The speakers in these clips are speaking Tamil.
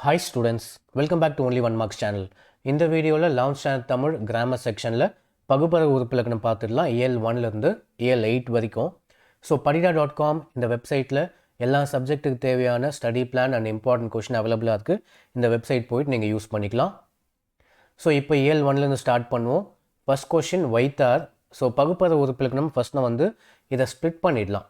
Hi students, welcome back to Only One Marks channel. இந்த வீடியோவில் 11th standard தமிழ் கிராமர் செக்ஷனில் பகுப்பறை உறுப்பிலக்கணம் பார்த்துடலாம். இயல் 1லேருந்து இயல் 8 வரைக்கும். ஸோ படிடா.com இந்த வெப்சைட்டில் எல்லா சப்ஜெக்ட்டுக்கு தேவையான study plan and important question அவைலபிளாக இருக்குது. இந்த வெப்சைட் போயிட்டு நீங்கள் யூஸ் பண்ணிக்கலாம். ஸோ இப்போ இயல் 1லேருந்து ஸ்டார்ட் பண்ணுவோம். ஃபஸ்ட் கொஷின் வைத்தார். ஸோ பகுப்பறை உறுப்பிலக்கணம் ஃபஸ்ட் நான் இதை ஸ்ப்ளிட் பண்ணிடலாம்.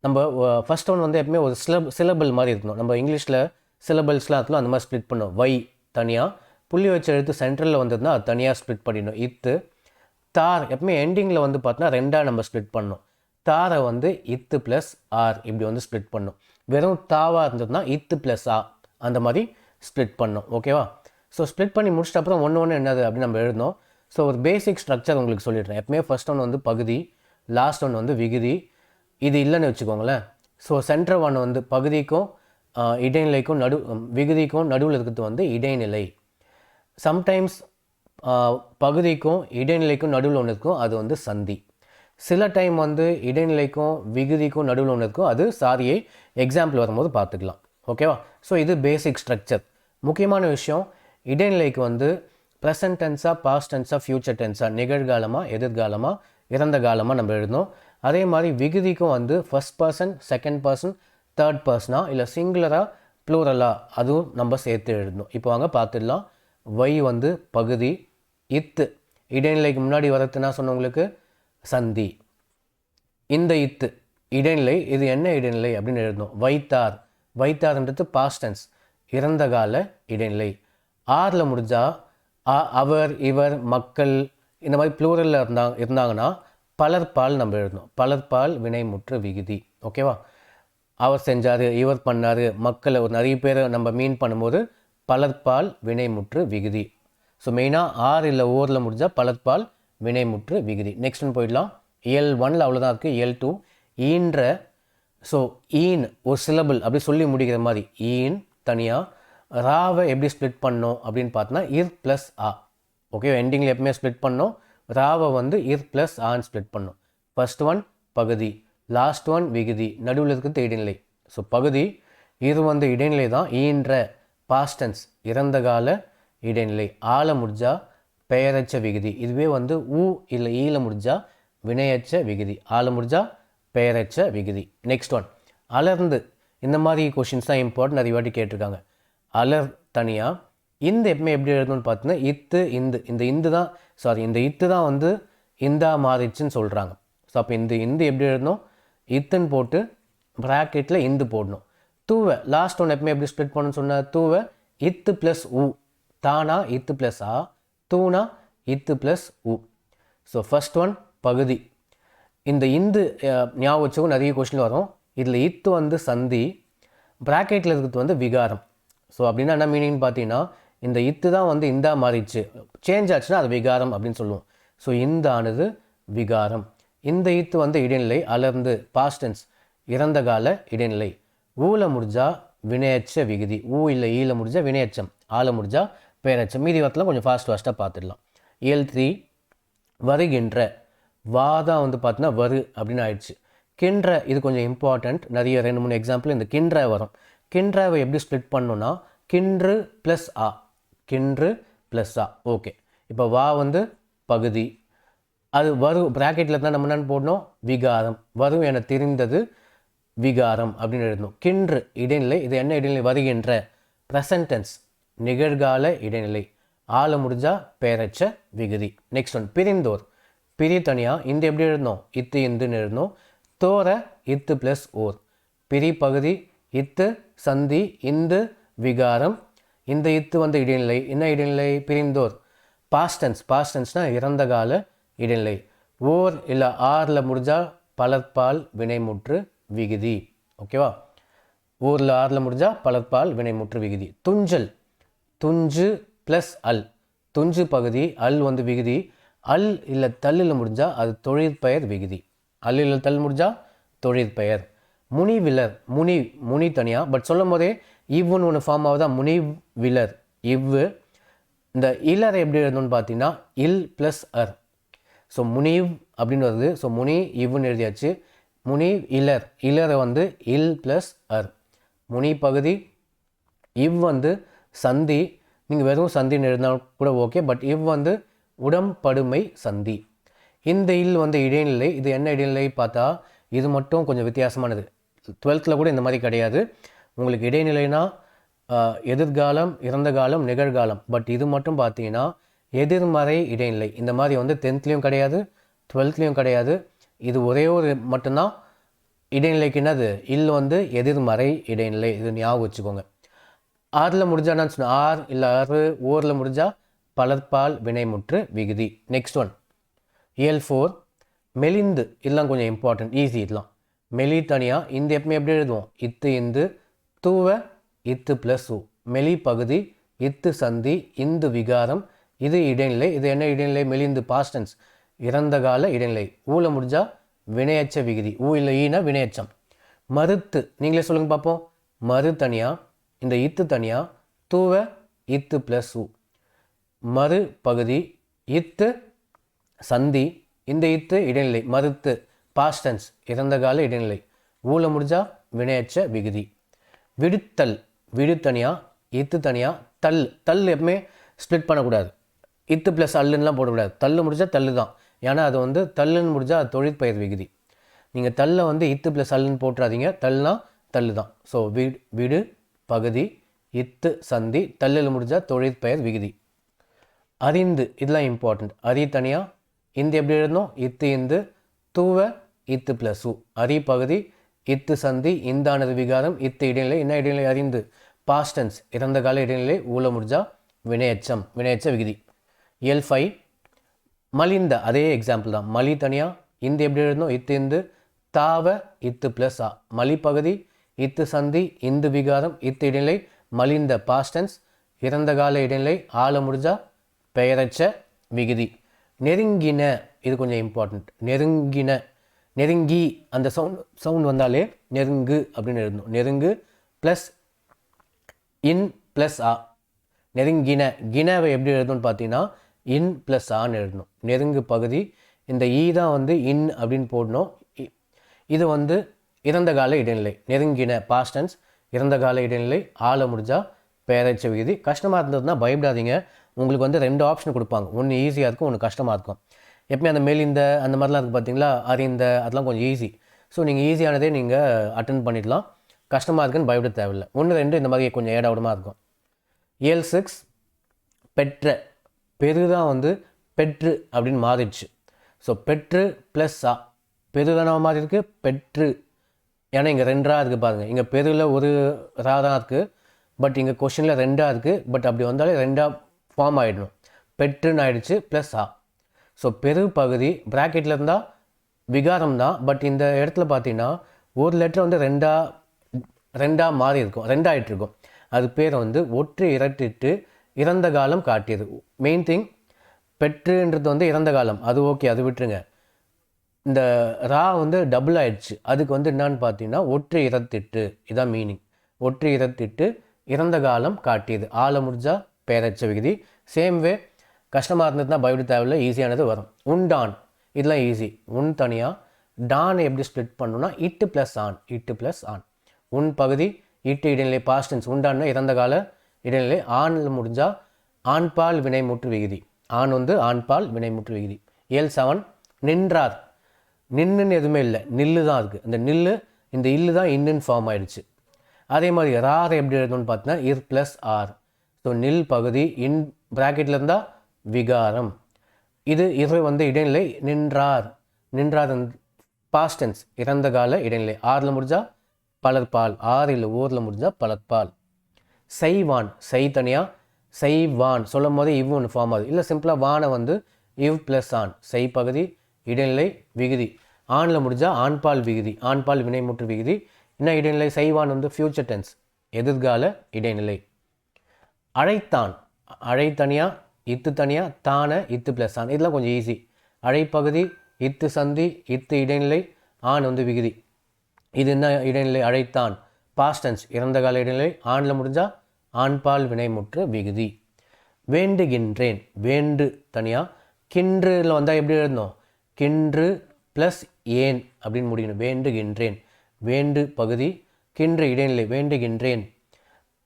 நம்ம ஃபஸ்ட் ஒன் எப்பவுமே ஒரு சிலபிள் மாதிரி இருக்கணும். நம்ம இங்கிலீஷில் சிலபிள்ஸ்லாம் இருக்கலாம், அந்த மாதிரி ஸ்ப்ளிட் பண்ணணும். வை தனியாக, புள்ளி வச்ச எழுத்து சென்ட்ரலில் வந்ததுன்னா அது தனியாக ஸ்ப்ளிட் பண்ணிடணும். இத்து தார் எப்பவுமே எண்டிங்கில் பார்த்தோன்னா ரெண்டாக நம்ம ஸ்ப்ளிட் பண்ணணும். தாரை இத்து ப்ளஸ் ஆர் இப்படி ஸ்ப்ளிட் பண்ணணும். வெறும் தாவாக இருந்ததுன்னா இத்து ப்ளஸ் ஆ அந்த மாதிரி ஸ்ப்ளிட் பண்ணணும். ஓகேவா? ஸோ ஸ்ப்ளிட் பண்ணி முடிச்சிட்ட அப்புறம் ஒன்று என்னது அப்படின்னு நம்ம எழுதணும். ஸோ ஒரு பேசிக் ஸ்ட்ரக்சர் உங்களுக்கு சொல்லிடுறேன். எப்பவுமே ஃபஸ்ட் ஒன் பகுதி, லாஸ்ட் ஒன் விகுதி. இது இல்லைன்னு வச்சுக்கோங்களேன். ஸோ சென்டர் ஒன் பகுதிக்கும் இடைநிலைக்கும் விகுதிக்கும் நடுவில் இருக்கிறது இடைநிலை. சம்டைம்ஸ் பகுதிக்கும் இடைநிலைக்கும் நடுவில் ஒன்று இருக்கும், அது சந்தி. சில டைம் இடைநிலைக்கும் விகுதிக்கும் நடுவில் ஒன்று இருக்கும், அது சாரியை எக்ஸாம்பிள் வரும்போது பார்த்துக்கலாம். ஓகேவா? ஸோ இது பேசிக் ஸ்ட்ரக்சர். முக்கியமான விஷயம், இடைநிலைக்கு ப்ரெசன்ட் டென்ஸாக, பாஸ்ட் டென்ஸாக, ஃப்யூச்சர் டென்ஸாக, நிகழ்காலமாக, எதிர்காலமாக, இறந்த காலமாக நம்ம எழுதணும். அதே மாதிரி விகுதிக்கும் first person, second person, third பர்சனா இல்லை சிங்குலராக, ப்ளூரலாக, அதுவும் நம்ம சேர்த்து எழுதணும். இப்போ வாங்க பார்த்துடலாம். வை பகுதி, இத்து இடைநிலைக்கு முன்னாடி வரத்துனா சொன்னவங்களுக்கு சந்தி. இந்த இத்து இடைநிலை, இது என்ன இடைநிலை அப்படின்னு எழுதணும். வைத்தார், வைத்தார்ன்றது பாஸ்ட் டென்ஸ், இறந்த கால இடைநிலை. ஆறில் முடிஞ்சால் அவர், இவர், மக்கள் இந்த மாதிரி ப்ளூரலில் இருந்தாங்கன்னா பலர்பால் நம்ம எழுதணும். பலர்பால் வினைமுற்று விகுதி. ஓகேவா? அவர் செஞ்சார், இவர் பண்ணார், மக்களை ஒரு நிறைய பேரை நம்ம மீன் பண்ணும்போது பலர்பால் வினைமுற்று விகுதி. ஸோ மெயினாக ஆர் இல்லை ஓரில் முடிஞ்சால் பலர்பால் வினைமுற்று விகுதி. நெக்ஸ்ட் ஒன்று போயிடலாம். இயல் 1 அவ்வளோதான் இருக்குது. இயல் 2 ஈன்ற. ஸோ ஈன் ஒரு சிலபிள் அப்படி சொல்லி முடிக்கிற மாதிரி ஈன் தனியாக. ராவை எப்படி ஸ்ப்ளிட் பண்ணோம் அப்படின்னு பார்த்தோன்னா இர் ப்ளஸ் ஆ. ஓகே, எண்டிங்கில் எப்பவுமே ஸ்ப்ளிட் பண்ணோம். ராவை இர் ப்ளஸ் ஆன்னு ஸ்ப்ளிட் பண்ணோம். ஃபர்ஸ்ட் ஒன் பகுதி, லாஸ்ட் ஒன் விகுதி, நடுவில் இருக்கிறது இடைநிலை. ஸோ பகுதி இது இடைநிலை தான். ஈன்ற பாஸ்டன்ஸ் இறந்த கால இடைநிலை. ஆல முடிஞ்சா பெயரச்ச விகுதி. இதுவே ஊ இல்லை ஈல முடிஞ்சா வினையச்ச விகுதி. ஆல முடிஞ்சா பெயரச்ச விகுதி. நெக்ஸ்ட் ஒன் அலர்ந்து. இந்த மாதிரி கொஷின்ஸ் தான் இம்பார்ட்டன்ட், நிறைய வாட்டி கேட்டிருக்காங்க. அலர் தனியாக. இந்த எப்பவுமே எப்படி எழுதணும்னு பார்த்தீங்கன்னா இத்து இந்து. இந்த இந்து தான் இந்த இத்து தான் இந்தா மாறிச்சுன்னு சொல்கிறாங்க. ஸோ அப்போ இந்த இந்து எப்படி எழுதணும்? இத்துன்னு போட்டு ப்ராக்கெட்டில் இந்து போடணும். தூவை லாஸ்ட் ஒன் எப்பவுமே எப்படி ஸ்ப்ளிட் பண்ணணும்னு சொன்னால் தூவை இத்து ப்ளஸ் ஊ. தானா இத்து ப்ளஸ் ஆ, தூணா இத்து ப்ளஸ் ஊ. ஸோ ஃபர்ஸ்ட் ஒன் பகுதி. இந்த இந்து ஞாபகம் வச்சுக்கும் நிறைய கொஸ்டின் வரும். இதில் இத்து சந்தி, ப்ராக்கெட்டில் இருக்கிறது விகாரம். ஸோ அப்படின்னா என்ன மீனிங்னு பார்த்தீங்கன்னா, இந்த இத்து தான் இந்தா மாறிடுச்சு, சேஞ்ச் ஆச்சுன்னா அது விகாரம் அப்படின்னு சொல்லுவோம். ஸோ இந்தானது விகாரம். இந்த இத்து இடைநிலை. அலர்ந்து பாஸ்டன்ஸ் இறந்த கால இடைநிலை. ஊல முடிஞ்சா வினையச்ச விகுதி. ஊ இல்லை ஈல முடிஞ்சா வினையச்சம், ஆல முடிஞ்சா பேரச்சம். மீதி வாரத்தில் கொஞ்சம் ஃபாஸ்ட்டாக பார்த்துடலாம். இயல் 3 வருகின்ற. வா தான் பார்த்தீங்கன்னா வரு அப்படின்னு ஆயிடுச்சு. கின்ற இது கொஞ்சம் இம்பார்ட்டண்ட். நிறைய 2-3 எக்ஸாம்பிள் இந்த கின்ற வரும். கின்றவை எப்படி ஸ்ப்ளிட் பண்ணணும்னா கின்று ப்ளஸ் ஆ, கின்று ப்ளஸ் ஆ. ஓகே, இப்போ வா பகுதி, அது வரும் ப்ராக்கெட்டில் தான் நம்ம என்னென்னு போடணும்? விகாரம். வரும் என தெரிந்தது விகாரம் அப்படின்னு எழுதணும். கின்று இடைநிலை. இது என்ன இடைநிலை? வருகின்ற ப்ரெசன்ட் டென்ஸ், நிகழ்கால இடைநிலை. ஆல முடிஞ்சா பெயரச்ச விகுதி. நெக்ஸ்ட் ஒன் பிரிந்தோர். பிரி தனியாக. இந்த எப்படி எழுதணும்? இத்து இந்துன்னு எழுதணும். தோர இத்து ப்ளஸ் ஓர். பிரி பகுதி, இத்து சந்தி, இந்து விகாரம். இந்த இத்து இடைநிலை. என்ன இடைநிலை? பிரிந்தோர் பாஸ்டன்ஸ். பாஸ்டன்ஸ்னால் இறந்த கால இடைநிலை. ஓர் இல்லை ஆறில் முடிஞ்சால் பலர்பால் வினைமுற்று விகுதி. ஓகேவா? ஊரில் ஆறில் முடிஞ்சால் பலர்பால் வினைமுற்று விகுதி. துஞ்சல். துஞ்சு ப்ளஸ் அல். துஞ்சு பகுதி, அல் விகுதி. அல் இல்லை தல்லில் முடிஞ்சால் அது தொழிற்பெயர் விகுதி. அல் இல்லை தல் முடிஞ்சால் தொழிற்பெயர். முனிவிலர். முனி தனியாக. பட் சொல்லும் போதே இவ்வுன்னு ஒன்று ஃபார்ம் ஆகுதா? முனிவிலர். இவ்வு. இந்த இலரை எப்படி எழுதணும்னு பார்த்தீங்கன்னா இல் ப்ளஸ் அர். ஸோ முனிவ் அப்படின்னு வருது. ஸோ முனி இவ்வுன்னு எழுதியாச்சு. முனி இலர். இலரை இல் ப்ளஸ் அர். முனி பகுதி, இவ் சந்தி நீங்கள் வெறும் சந்தின்னு எழுதினால் கூட ஓகே. பட் இவ் வந்து உடம்படுமை சந்தி. இந்த இல் வந்து இடைநிலை. இது என்ன இடைநிலை பார்த்தா இது மட்டும் கொஞ்சம் வித்தியாசமானது. 12th கூட இந்த மாதிரி கிடையாது. உங்களுக்கு இடைநிலைனா எதிர்காலம், இறந்த காலம், நிகழ்காலம். பட் இது மட்டும் பார்த்தீங்கன்னா எதிர்மறை இடைநிலை. இந்த மாதிரி வந்து 10th கிடையாது, 12th கிடையாது. இது ஒரே ஒரு மட்டும்தான் இடைநிலைக்கு என்னது இல் வந்து எதிர்மறை இடைநிலை. இது ஞாபகம் வச்சுக்கோங்க. ஆறில் முடிஞ்சா என்னன்னு சொன்னால் ஆர் இல்லை ஆறு, ஓரில் முடிஞ்சால் பலர்பால் வினைமுற்று விகுதி. நெக்ஸ்ட் ஒன் இயல் 4 மெலிந்து. இதெல்லாம் கொஞ்சம் இம்பார்ட்டன்ட், ஈஸி. இதெல்லாம் மெலி தனியாக இந்த எப்பவுமே எப்படி எழுதுவோம்? இத்து இந்து தூவ இத்து ப்ளஸ் உ. மெலி பகுதி இத்து சந்தி இந்து விகாரம். இது இடைநிலை. இது என்ன இடைநிலை? மெலிந்து பாஸ்டன்ஸ் இறந்த கால இடைநிலை. ஊல முடிஞ்சால் வினையச்ச விகுதி. ஊ இல்லை ஈனா வினையச்சம். மறுத்து நீங்களே சொல்லுங்க பார்ப்போம். மறு தனியாக இந்த இத்து தனியாக தூவ இத்து ப்ளஸ் உ. மறு பகுதி இத்து சந்தி இந்த இத்து இடைநிலை. மறுத்து பாஸ்டன்ஸ் இறந்த கால இடைநிலை. ஊல முடிஞ்சா வினையச்ச விகுதி. விடுத்தல் விடு தனியாக இத்து தனியாக தல். தல் எப்பவுமே ஸ்ப்ளிட் பண்ணக்கூடாது. இத்து ப்ளஸ் அல்லுன்னெலாம் போடக்கூடாது. தள்ளு முடிஞ்சால் தள்ளு தான். ஏன்னா அது வந்து தள்ளுன்னு முடிஞ்சால் அது தொழிற்பெயர் விகுதி. நீங்கள் தல்லை வந்து இத்து ப்ளஸ் அல்லுன்னு போட்டுறாதீங்க. தள்ளுனா தள்ளு தான். ஸோ விடு பகுதி இத்து சந்தி தள்ளில் முடிஞ்சால் தொழிற்பெயர் விகுதி. அறிந்து இதெல்லாம் இம்பார்ட்டண்ட். அரி தனியாக இந்த எப்படி எழுதணும்? இத்து இந்து தூவ இத்து ப்ளஸ் உ. அரி பகுதி இத்து சந்தி இந்தானது விகாரம் இத்து இடைநிலை. என்ன இடைநிலை? அறிந்து பாஸ்டன்ஸ் இறந்த கால இடைநிலை. ஊல முடிஞ்சா வினையச்சம் வினையச்ச விகுதி. இயல் 5 மலிந்த. அதே எக்ஸாம்பிள் தான். மலி தனியாக இந்த எப்படி எழுதணும்? இத்து இந்து தாவ இத்து ப்ளஸ் ஆ. மலி பகுதி இத்து சந்தி இந்து விகாரம் இத்து இடைநிலை. மலிந்த பாஸ்டன்ஸ் இறந்த கால இடைநிலை. ஆள முடிஞ்சா பெயரச்ச விகுதி. நெருங்கின இது கொஞ்சம் இம்பார்ட்டண்ட். நெருங்கின நெருங்கி அந்த சவுண்ட் வந்தாலே நெருங்கு அப்படின்னு எழுதணும். நெருங்கு ப்ளஸ் இன் ப்ளஸ் ஆ. நெருங்கின கினவை எப்படி எழுதணும்னு பார்த்தீங்கன்னா இன் ப்ளஸ் ஆன்னு எழுதணும். நெருங்கு பகுதி இந்த ஈ தான் வந்து இன் அப்படின்னு போடணும். இது வந்து இறந்த கால இடைநிலை. நெருங்கின பாஸ்டன்ஸ் இறந்த கால இடைநிலை. ஆள முடிஞ்சா பெயரச்ச விகுதி. கஷ்டமாக இருந்ததுன்னா பயப்படாதீங்க. உங்களுக்கு வந்து 2 ஆப்ஷன் கொடுப்பாங்க. ஒன்று ஈஸியாக இருக்கும், ஒன்று கஷ்டமாக இருக்கும். எப்பவுமே அந்த மெலிந்த அந்த மாதிரிலாம் இருக்குது பார்த்தீங்களா? அறிந்த அதெல்லாம் கொஞ்சம் ஈஸி. ஸோ நீங்கள் ஈஸியானதே நீங்கள் அட்டன் பண்ணிடலாம். கஷ்டமாக இருக்குன்னு பயப்பட தேவையில்லை. 1 2 இந்த மாதிரி கொஞ்சம் ஏடாவிடமாக இருக்கும். இயல் 6 பெற்ற. பெருதான் வந்து பெற்று அப்படின்னு மாறிடுச்சு. ஸோ பெற்று ப்ளஸ் ஆ. பெருதான மாதிரி இருக்குது பெற்று. ஏன்னா இங்கே 2 ரா இருக்குது பாருங்கள். இங்கே பெருவில் ஒரு ரா தான் இருக்குது. பட் இங்கே கொஷனில் 2 இருக்குது. பட் அப்படி வந்தாலே 2 ஃபார்ம் ஆகிடணும். பெற்றுன்னு ஆயிடுச்சு ப்ளஸ் ஆ. ஸோ பெரு பகுதி ப்ராக்கெட்டில் இருந்தால் விகாரம் தான். பட் இந்த இடத்துல பார்த்தீங்கன்னா ஒரு லெட்டர் வந்து 2 மாறி இருக்கும். 2 ஆகிட்டு இருக்கும். அது பேர் வந்து ஒற்று இரட்டிட்டு இறந்த காலம் காட்டியது. மெயின் திங் பெற்றுன்றது வந்து இறந்த காலம். அது ஓகே, அது விட்டுருங்க. இந்த ரா வந்து டபுள் ஆயிடுச்சு. அதுக்கு வந்து என்னான்னு பார்த்தீங்கன்னா ஒற்று இரத்திட்டு. இதான் மீனிங். ஒற்று இரத்திட்டு இறந்த காலம் காட்டியது. ஆள முடிஞ்சா பெயரச்ச விகுதி. சேம் வே கஷ்டமாக இருந்ததுன்னா பயப்பட தேவையில்லை, ஈஸியானது வரும். உண்டான் இதெல்லாம் ஈஸி. உன் தனியாக டான் எப்படி ஸ்ப்ளிட் பண்ணணும்னா இட்டு ப்ளஸ் ஆன். இட்டு ப்ளஸ் ஆன். உன் பகுதி இட்டு இடைநிலை பாஸ்டன்ஸ். உண்டான்னா இறந்த கால இடைநிலை. ஆணில் முடிஞ்சால் ஆண்பால் வினைமுற்று விகுதி. ஆண் வந்து ஆண்பால் வினைமுற்று விகுதி. இயல் 7 நின்றார். நின்னுன்னு எதுவுமே இல்லை, நில்லு தான் இருக்குது. இந்த நில்லு இந்த இல்லு தான் இன்னுன்னு ஃபார்ம் ஆயிடுச்சு. அதே மாதிரி ரார் எப்படி எழுதணும்னு பார்த்தீங்கன்னா இர் ப்ளஸ் ஆர். ஸோ நில் பகுதி இன் ப்ராக்கெட்டில் இருந்தால் விகாரம். இது இரு வந்து இடைநிலை. நின்றார். நின்றார் பாஸ்டன்ஸ் இறந்த கால இடைநிலை. ஆறில் முடிஞ்சா பலர்பால். ஆறில் ஊரில் முடிஞ்சா பலர்பால். செய்வான். செய் தனியாக செய்வான் சொல்லும் போதே இவ் ஒன்று ஃபார்ம் ஆகுது. இல்லை சிம்பிளாக வானை வந்து இவ் ப்ளஸ் ஆன். செய் பகுதி இடைநிலை விகுதி. ஆணில் முடிஞ்சால் ஆண்பால் விகுதி. ஆண்பால் வினைமுற்று விகுதி. என்ன இடைநிலை? செய்வான் வந்து ஃபியூச்சர் டென்ஸ் எதிர்கால இடைநிலை. அழைத்தான். அழை தனியாக இத்து தனியாக தான இத்து ப்ளஸ் ஆன். இதெல்லாம் கொஞ்சம் ஈஸி. அழைப்பகுதி இத்து சந்தி இத்து இடைநிலை. ஆண் வந்து விகுதி. இது என்ன இடைநிலை? அழைத்தான் பாஸ்டன்ஸ் இறந்த கால இடைநிலை. ஆணில் முடிஞ்சால் ஆண்பால் வினைமுற்று விகுதி. வேண்டுகின்றேன். வேண்டு தனியாக. கின்றுல வந்தால் எப்படி எழுதணும்? கின்று ப்ளஸ் ஏன் அப்படின்னு முடிக்கணும். வேண்டுகின்றேன். வேண்டு பகுதி கின்று இடைநிலை. வேண்டுகின்றேன்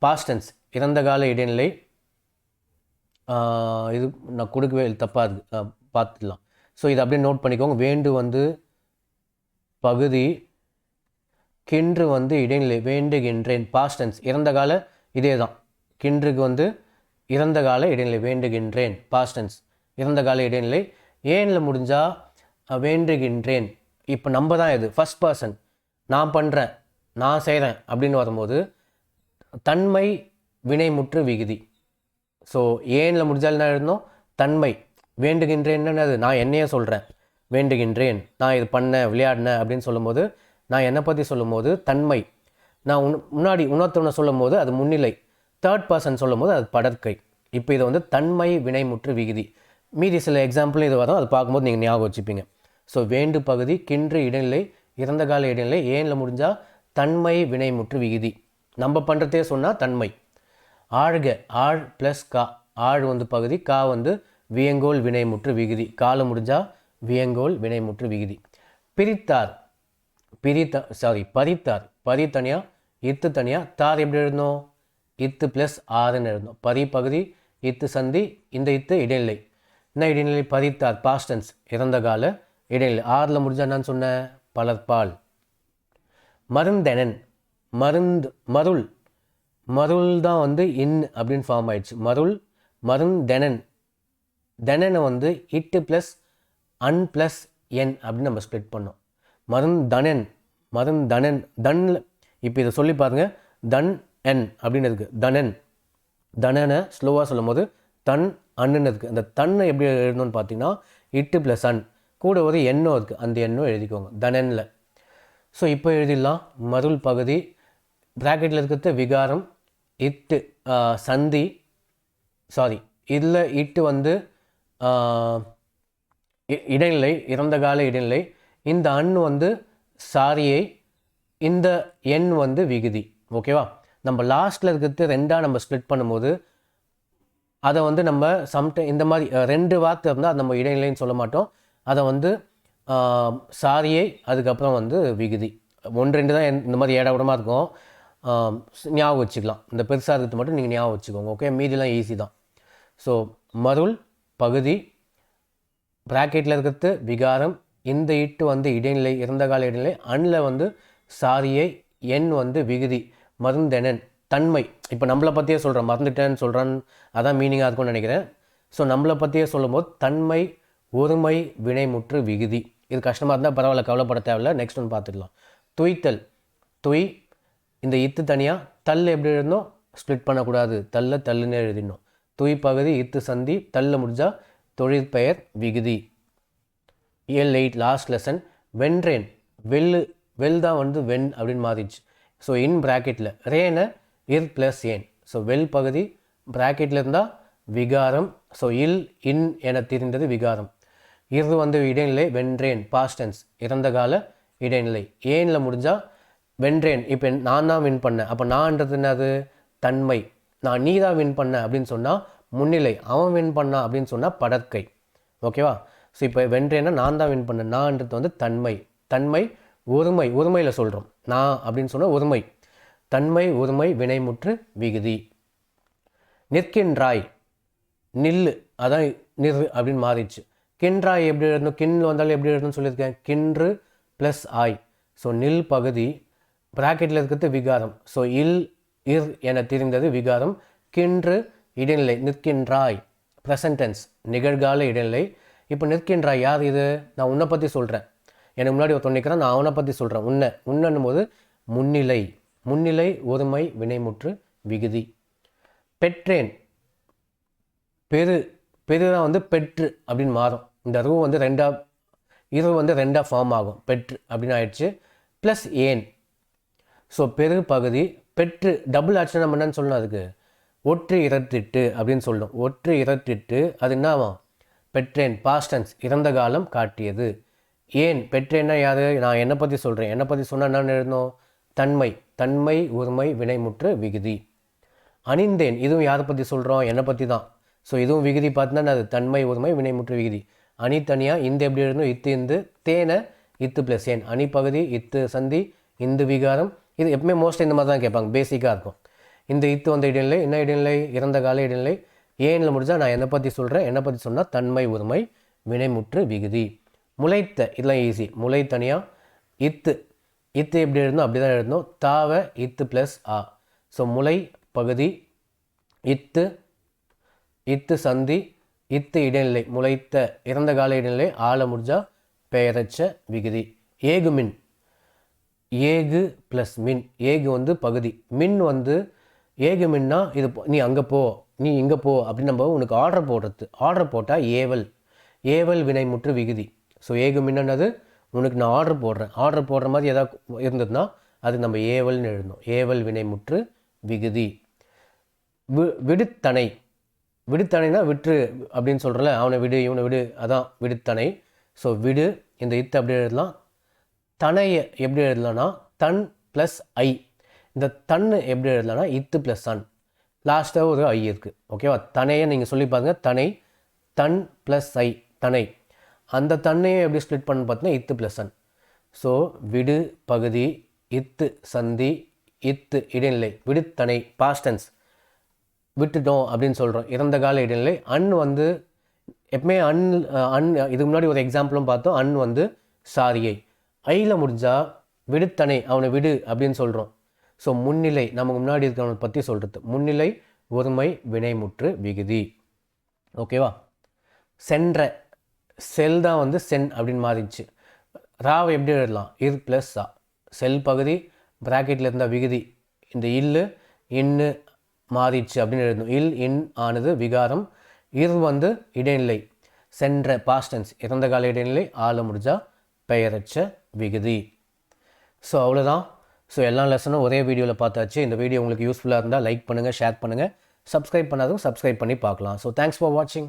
பாஸ்டன்ஸ் இறந்த கால இடைநிலை இது நான் கொடுக்கவே தப்பாக இருக்குது, பார்த்துடலாம். ஸோ இதை அப்படியே நோட் பண்ணிக்கோங்க. வேண்டு வந்து பகுதி, கின்று வந்து இடைநிலை. வேண்டுகின்றேன் பாஸ்ட் டென்ஸ், இறந்த கால இதே தான். கின்றுக்கு வந்து இறந்த கால இடைநிலை, வேண்டுகின்றேன் பாஸ்ட் டென்ஸ், இறந்த கால இடைநிலை. ஏனில் முடிஞ்சால் வேண்டுகின்றேன். இப்போ நம்ம தான் இது ஃபஸ்ட் பர்சன், நான் பண்ணுறேன், நான் செய்கிறேன் அப்படின்னு வரும்போது தன்மை வினைமுற்று விகுதி. ஸோ ஏனில் முடிஞ்சால் என்ன எழுதணும்? தன்மை. வேண்டுகின்றேன்னு அது நான் என்னையே சொல்கிறேன், வேண்டுகின்றேன், நான் இது பண்ணேன், விளையாடினேன் அப்படின்னு சொல்லும்போது, நான் என்னை பற்றி சொல்லும்போது தன்மை. நான் முன்னாடி இன்னொருத்தவனை சொல்லும் போது அது முன்னிலை. தேர்ட் பர்சன் சொல்லும் போது அது படற்கை. இப்போ இது வந்து தன்மை வினைமுற்று விகுதி. மீதி சில எக்ஸாம்பிளும் இது வரும், அது பார்க்கும்போது நீங்கள் ஞாபகம் வச்சுப்பீங்க. ஸோ வேண்டு பகுதி, கின்று இடைநிலை, இறந்த கால இடைநிலை. ஏனில் முடிஞ்சால் தன்மை வினைமுற்று விகுதி. நம்ம பண்ணுறதே சொன்னால் தன்மை. ஆழ்க, ஆழ் ப்ளஸ் கா. ஆழ் வந்து பகுதி, கா வந்து வியங்கோல் வினைமுற்று விகுதி. காலம் முடிஞ்சால் வியங்கோல் வினைமுற்று விகுதி. பிரித்தார், பறித்தார். பரி தனியாக, இத்து தனியாக. தார் எப்படி எழுதணும்? இத்து ப்ளஸ் ஆறுன்னு எழுதணும். பரி பகுதி, இத்து சந்தி, இந்த இத்து இடைநிலை. என்ன இடைநிலை? பறித்தார் பாஸ்ட் டென்ஸ், இறந்த கால இடைநிலை. ஆறில் முடிஞ்சால் என்னன்னு சொன்னேன்? பலர்பால். மருந்தெனன், மருள். மருள் தான் வந்து இன் அப்படின்னு ஃபார்ம் ஆயிடுச்சு. மருந்தெனன். தெனனை வந்து இட்டு ப்ளஸ் அன் ப்ளஸ் என் அப்படின்னு நம்ம ஸ்ப்ளிட் பண்ணோம். மருந்தனன், தன்ல. இப்போ இதை சொல்லி பாருங்கள். தன் என் அப்படின்னு இருக்குது. தனனை ஸ்லோவாக சொல்லும் போது தன் அண்ணுன்னு இருக்குது. அந்த தன்னை எப்படி எழுதணும்னு பார்த்தீங்கன்னா இட்டு ப்ளஸ் அன், கூட ஒரு எண்ணோ இருக்குது, அந்த எண்ணோ எழுதிக்கோங்க தனனில். ஸோ இப்போ எழுதிடலாம். மருள் பகுதி, ப்ராக்கெட்டில் இருக்கிறது விகாரம், இட்டு சந்தி, இதில் இட்டு வந்து இடைநிலை, இறந்த கால இடைநிலை. இந்த அண் வந்து சாரியை, இந்த எண் வந்து விகுதி. ஓகேவா? நம்ம லாஸ்ட்டில் இருக்கிறது ரெண்டாக நம்ம ஸ்ப்ளிட் பண்ணும்போது அதை வந்து நம்ம இந்த மாதிரி ரெண்டு வார்த்தை இருந்தால் அது நம்ம இடைநிலைன்னு சொல்ல மாட்டோம். அதை வந்து சாரியை, அதுக்கப்புறம் வந்து விகுதி. ஒன்று ரெண்டு தான் இந்த மாதிரி ஏடாவிடமாக இருக்கும், ஞாபகம் வச்சுக்கலாம். இந்த பெருசாக இருக்கிறது மட்டும் நீங்கள் ஞாபகம் வச்சுக்கோங்க. ஓகே, மீதிலாம் ஈஸி தான். ஸோ மருள் பகுதி, ப்ராக்கெட்டில் இருக்கிறது விகாரம், இந்த இட்டு வந்து இடைநிலை, இறந்த கால இடைநிலை. அண்ணில் வந்து சாரியை, எண் வந்து விகுதி. மருந்தெனன் தன்மை. இப்போ நம்மளை பற்றியே சொல்கிறேன், மறந்துட்டேன்னு சொல்கிறான்னு அதான் மீனிங்காக இருக்கும்னு நினைக்கிறேன். ஸோ நம்மளை பற்றியே சொல்லும்போது தன்மை ஒருமை வினைமுற்று விகுதி. இது கஷ்டமாக இருந்தால் பரவாயில்ல, கவலைப்பட தேவையில்லை. நெக்ஸ்ட் ஒன்று பார்த்துடலாம். துய்த்தல். துய், இந்த இத்து தனியாக. தல் எப்படி எழுதணும்? ஸ்ப்ளிட் பண்ணக்கூடாது, தல்லுன்னு எழுதிடணும். துய் பகுதி, இத்து சந்தி, தல்ல முடிஞ்சால் தொழிற்பெயர் விகுதி. இயல் 8 லாஸ்ட் லெசன். வென்றேன், வெல் தான் வந்து வெண் அப்படின்னு மாறிடுச்சு. ஸோ இன் ப்ராக்கெட்டில் ரேனை இர் ப்ளஸ் ஏன். ஸோ வெல் பகுதி ப்ராக்கெட்டில் இருந்தால் விகாரம். ஸோ இன் என தெரிந்தது விகாரம். இரு வந்து இடைநிலை, வென்றேன் பாஸ்ட் டென்ஸ், இறந்த கால இடைநிலை. ஏனில் முடிஞ்சால் வென்றேன். இப்போ நான் தான் வின் பண்ணேன், அப்போ நான்ன்றது என்னது? தன்மை. நான் நீ தான் வின் பண்ண அப்படின்னு சொன்னால் முன்னிலை, அவன் வின் பண்ணான் அப்படின்னு சொன்னால் படற்கை. ஓகேவா? ஸோ இப்போ வென்றேன்னா நான் தான் வின் பண்ணேன், நான்ன்றது வந்து தன்மை ஒருமையில் சொல்கிறோம். நான் அப்படின்னு சொன்னால் ஒருமை. தன்மை ஒருமை வினைமுற்று விகுதி. நிற்கின்றாய், நில்லு, அதான் நிறு அப்படின்னு மாறிடுச்சு. கின்றாய் எப்படி எழுதணும்? கின்னு வந்தாலும் எப்படி எழுதணும்னு சொல்லியிருக்கேன், கின்று ப்ளஸ் ஆய். ஸோ நில் பகுதி, ப்ராக்கெட்டில் இருக்கிறது விகாரம். ஸோ இர் என தெரிந்தது விகாரம். கின்று இடைநிலை, நிற்கின்றாய் ப்ரெசன்ட் டென்ஸ், நிகழ்கால இடைநிலை. இப்போ நிற்கின்றாய் யார் இது? நான் உன்னை பற்றி சொல்கிறேன், எனக்கு முன்னாடி ஒருத்தன் நிற்கிறேன், நான் அவனை பற்றி சொல்கிறேன். உன்னும் போது முன்னிலை ஒருமை வினைமுற்று விகுதி. பெற்றேன், பெருதான் வந்து பெற்று அப்படின்னு மாறும். இந்த ரூ வந்து ரெண்டாக ஃபார்ம் ஆகும், பெற்று அப்படின்னு ஆயிடுச்சு. ப்ளஸ் ஏன். ஸோ பெரு பகுதி, பெற்று டபுள் ஆக்ஷன் நம்ம என்னன்னு சொல்லணும்? அதுக்கு ஒற்று இரட்டிட்டு அப்படின்னு சொல்லணும். ஒற்று இரட்டிட்டு அது என்ன ஆகும்? பெற்றேன் பாஸ்ட் டென்ஸ், இறந்த காலம் காட்டியது. ஏன் பெற்றேன்னா யார்? நான் என்னை பற்றி சொல்கிறேன், என்னை பற்றி சொன்னால் என்னன்னு எழுதணும்? தன்மை ஒருமை வினைமுற்று விகுதி. அணிந்தேன், இதுவும் யாரை பற்றி சொல்கிறோம்? என்னை பற்றி தான். ஸோ இதுவும் விகுதி பார்த்தீங்கன்னா அது தன்மை ஒருமை வினைமுற்று விகுதி. அணி தனியாக, இந்த எப்படி எழுதணும்? இந்து தேனை இத்து ப்ளஸ் ஏன். அணி பகுதி, இத்து சந்தி, இந்து விகாரம். இது எப்பவுமே மோஸ்ட்லி இந்த மாதிரி தான் கேட்பாங்க, பேசிக்காக இருக்கும். இந்த இத்து வந்த இடைநிலை என்ன இடைநிலை? இறந்த கால இடைநிலை. ஏனில் முடிஞ்சால் நான் என்னை பற்றி சொல்கிறேன். என்னை பற்றி சொன்னால் தன்மை உரிமை வினைமுற்று விகுதி. முளைத்த இதெல்லாம் ஈஸி. முளை தனியாக இத்து இத்து எப்படி எழுதணும் அப்படி தான் எழுதணும். தாவ இத்து ப்ளஸ் ஆ. ஸோ முளை பகுதி இத்து இத்து சந்தி இத்து இடைநிலை முளைத்த இறந்த கால இடைநிலை ஆள முடிஞ்சால் பெயரச்ச விகுதி. ஏகு மின் ஏகு ப்ளஸ் மின். ஏகு வந்து பகுதி, மின் வந்து ஏகு மின்னா இது நீ அங்கே போ நீ இங்கே போ அப்படின்னு நம்ம உனக்கு ஆர்டர் போடுறது. ஆர்டர் போட்டால் ஏவல் ஏவல் வினைமுற்று விகுதி. ஸோ ஏகு மின்னது உனக்கு நான் ஆர்டர் போடுறேன். ஆர்டர் போடுற மாதிரி எதாவது இருந்ததுன்னா அது நம்ம ஏவல்னு எழுதணும். ஏவல் வினைமுற்று விகுதி. விடுத்தனை விடுத்தனைனா விற்று அப்படின்னு சொல்கிறல, அவனை விடு இவனை விடு, அதான் விடுத்தனை. ஸோ விடு இந்த இத்து அப்படி எழுதலாம். தனையை எப்படி எழுதலாம்னா தன் ப்ளஸ் ஐ. இந்த தன்னு எப்படி எழுதலாம்னா இத்து ப்ளஸ் சன். லாஸ்ட்டாக ஒரு ஐ இருக்குது. ஓகேவா? தனையை நீங்கள் சொல்லி பாருங்கள். தனை தன் ப்ளஸ் ஐ தனை. அந்த தன்னையை எப்படி ஸ்ப்ளிட் பண்ணு பார்த்தீங்கன்னா இத்து ப்ளஸ் சன். ஸோ விடு பகுதி இத்து சந்தி இத்து இடைநிலை விடுத்தனை பாஸ்டன்ஸ் விட்டுட்டோம் அப்படின்னு சொல்கிறோம். இறந்த கால இடைநிலை. அன் வந்து எப்பவுமே அன் இதுக்கு முன்னாடி ஒரு எக்ஸாம்பிளும் பார்த்தோம். அன் வந்து சாரியை. ஐயில் முடிஞ்சால் விடுத்தனை அவனை விடு அப்படின்னு சொல்கிறோம். ஸோ முன்னிலை நமக்கு முன்னாடி இருக்கிறவனை பற்றி சொல்கிறது. முன்னிலை ஒருமை வினைமுற்று விகுதி. ஓகேவா? சென்ற செல் தான் வந்து சென் அப்படின்னு மாறிடுச்சு. ராவை எப்படி எழுதலாம்? இர் ப்ளஸ் சா. செல் பகுதி ப்ராக்கெட்டில் இருந்தால் விகுதி. இந்த இல்லு இன்னு மாறிடுச்சு அப்படின்னு எழுதணும். இல் இன் ஆனது விகாரம். இர் வந்து இடைநிலை. சென்ற பாஸ்டன்ஸ் இறந்த கால இடைநிலை ஆள முடிஞ்சா பெயரச்ச விகுதி. ஸோ அவ்வளோதான். ஸோ எல்லா லெசனும் ஒரே வீடியோவில் பார்த்தாச்சு. இந்த வீடியோ உங்களுக்கு யூஸ்ஃபுல்லாக இருந்தால் லைக் பண்ணுங்கள், ஷேர் பண்ணுங்கள். சப்ஸ்கிரைப் பண்ணாதவங்க சப்ஸ்கிரைப் பண்ணி பார்க்கலாம். ஸோ தேங்க்ஸ் ஃபார் வாட்சிங்.